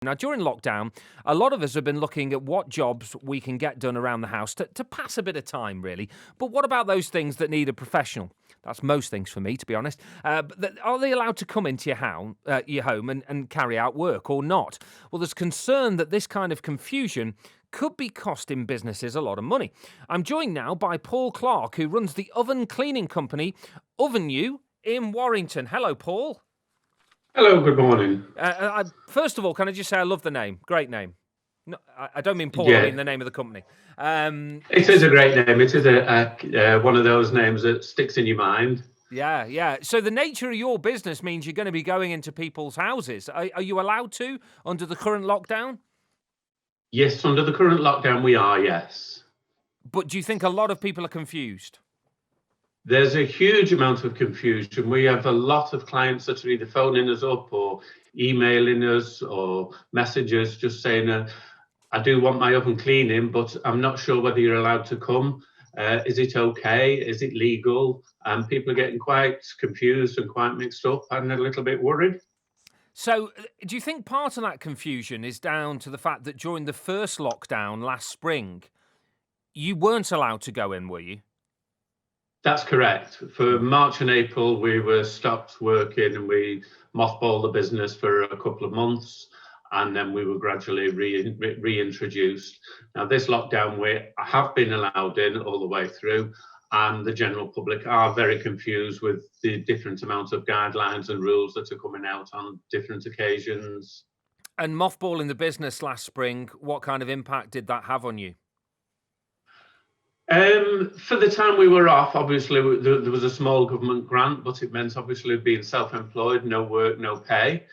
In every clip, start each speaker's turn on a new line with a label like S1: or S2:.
S1: Now, during lockdown, a lot of us have been looking at what jobs we can get done around the house to pass a bit of time, really. But what about those things that need a professional? That's most things for me, to be honest. Are they allowed to come into your home and carry out work or not? Well, there's concern that this kind of confusion could be costing businesses a lot of money. I'm joined now by Paul Clark, who runs the oven cleaning company Oven You in Warrington. Hello, Paul.
S2: Hello, good morning.
S1: First of all, can I just say I love the name? Great name. No, I don't mean Paul, I
S2: Yeah,
S1: mean the name of the company.
S2: it is a great name. It is one of those names that sticks in your mind.
S1: Yeah. So the nature of your business means you're going to be going into people's houses. Are you allowed to under the current lockdown?
S2: Yes, under the current lockdown, we are, yes.
S1: But do you think a lot of people are confused?
S2: There's a huge amount of confusion. We have a lot of clients that are either phoning us up or emailing us or messages just saying, I do want my oven cleaning, but I'm not sure whether you're allowed to come. Is it okay? Is it legal? And people are getting quite confused and quite mixed up and a little bit worried.
S1: So, do you think part of that confusion is down to the fact that during the first lockdown last spring, you weren't allowed to go in, were you?
S2: That's correct. For March and April, we were stopped working and we mothballed the business for a couple of months, and then we were gradually reintroduced. Now, this lockdown, we have been allowed in all the way through, and the general public are very confused with the different amounts of guidelines and rules that are coming out on different occasions.
S1: And mothballing the business last spring, what kind of impact did that have on you?
S2: For the time we were off, obviously there was a small government grant, but it meant obviously being self-employed, no work, no pay.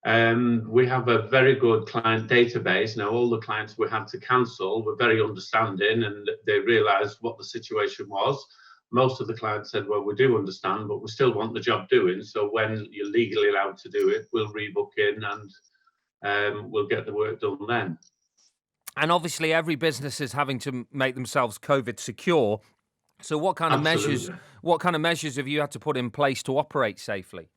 S2: We have a very good client database. Now, all the clients we had to cancel were very understanding and they realised what the situation was. Most of the clients said, well, we do understand, but we still want the job doing. So when you're legally allowed to do it, we'll rebook in and we'll get the work done then.
S1: And obviously, every business is having to make themselves COVID secure. So, what kind of measures?
S2: Absolutely.
S1: What kind of measures have you had to put in place to operate safely?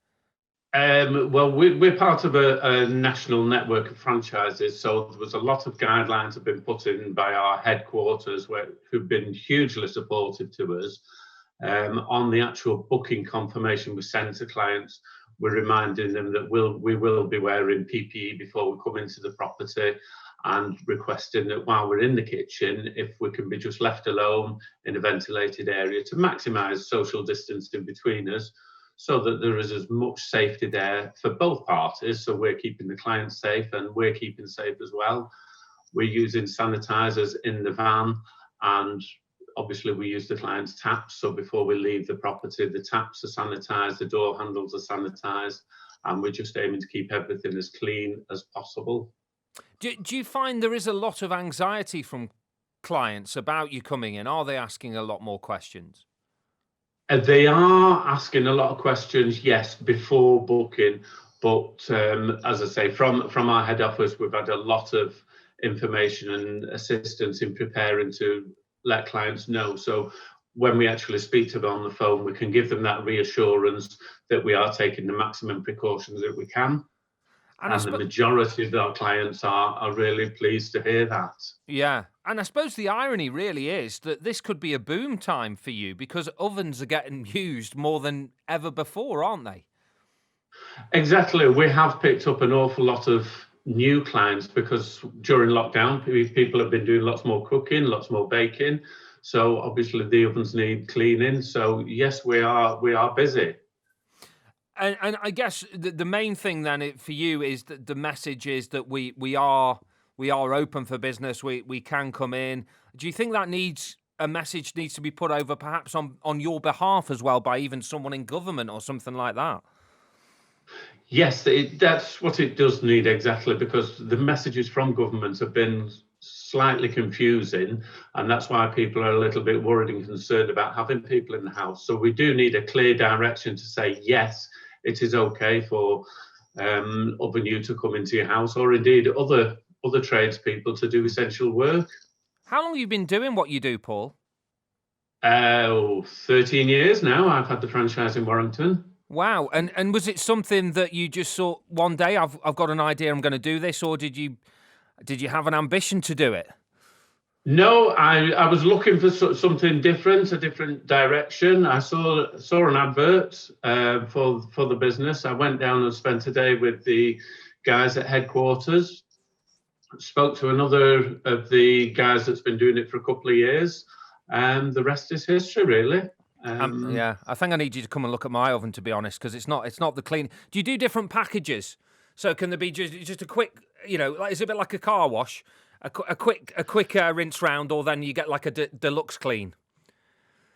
S2: Well, we're part of a national network of franchises, so there was a lot of guidelines have been put in by our headquarters, who've been hugely supportive to us. On the actual booking confirmation we send to clients, we're reminding them that we will be wearing PPE before we come into the property, and requesting that while we're in the kitchen, if we can be just left alone in a ventilated area to maximise social distancing between us, so that there is as much safety there for both parties. So we're keeping the clients safe and we're keeping safe as well. We're using sanitizers in the van, and obviously we use the client's taps. So before we leave the property, the taps are sanitized, the door handles are sanitized, and we're just aiming to keep everything as clean as possible.
S1: Do you find there is a lot of anxiety from clients about you coming in? Are they asking a lot more questions?
S2: They are asking a lot of questions, yes, before booking. But as I say, from our head office, we've had a lot of information and assistance in preparing to let clients know. So when we actually speak to them on the phone, we can give them that reassurance that we are taking the maximum precautions that we can.
S1: And I
S2: And the
S1: suppose,
S2: majority of our clients are really pleased to hear that.
S1: yeah, and I suppose the irony really is that this could be a boom time for you because ovens are getting used more than ever before, aren't they?
S2: Exactly. We have picked up an awful lot of new clients because during lockdown, people have been doing lots more cooking, lots more baking. So obviously the ovens need cleaning. So yes, we are busy.
S1: And I guess the main thing then for you is that the message is that we are open for business. We can come in. Do you think that needs a message needs to be put over perhaps on your behalf as well by even someone in government or something like that?
S2: Yes, that's what it does need exactly, because the messages from government have been slightly confusing, and that's why people are a little bit worried and concerned about having people in the house. So we do need a clear direction to say, yes, it is okay for other new to come into your house, or indeed other tradespeople to do essential work.
S1: How long have you been doing what you do, Paul?
S2: 13 years now I've had the franchise in Warrington.
S1: Wow. And was it something that you just thought one day, I've got an idea, I'm going to do this, or did you have an ambition to do it?
S2: No, I was looking for something different, a different direction. I saw an advert for the business. I went down and spent a day with the guys at headquarters. Spoke to another of the guys that's been doing it for a couple of years, and the rest is history, really.
S1: Yeah, I think I need you to come and look at my oven, to be honest, because it's not the clean. Do you do different packages? So can there be just a quick, like, is it a bit like a car wash, a quick rinse round, or then you get like a deluxe clean?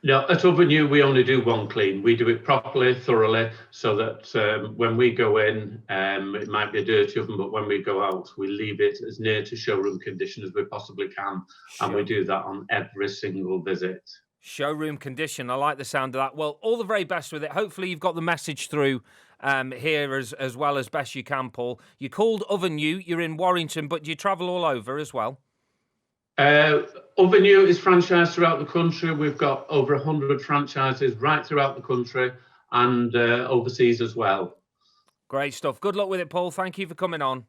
S2: No, at Ovenue, we only do one clean. We do it properly, thoroughly, so that when we go in, it might be a dirty oven, but when we go out, we leave it as near to showroom condition as we possibly can. And we do that on every single visit.
S1: Showroom condition. I like the sound of that. Well, all the very best with it. Hopefully you've got the message through here as well as best you can, Paul. You're called Ovenue. You're in Warrington, but you travel all over as well.
S2: Ovenue is franchised throughout the country. We've got over 100 franchises right throughout the country and overseas as well.
S1: Great stuff. Good luck with it, Paul. Thank you for coming on.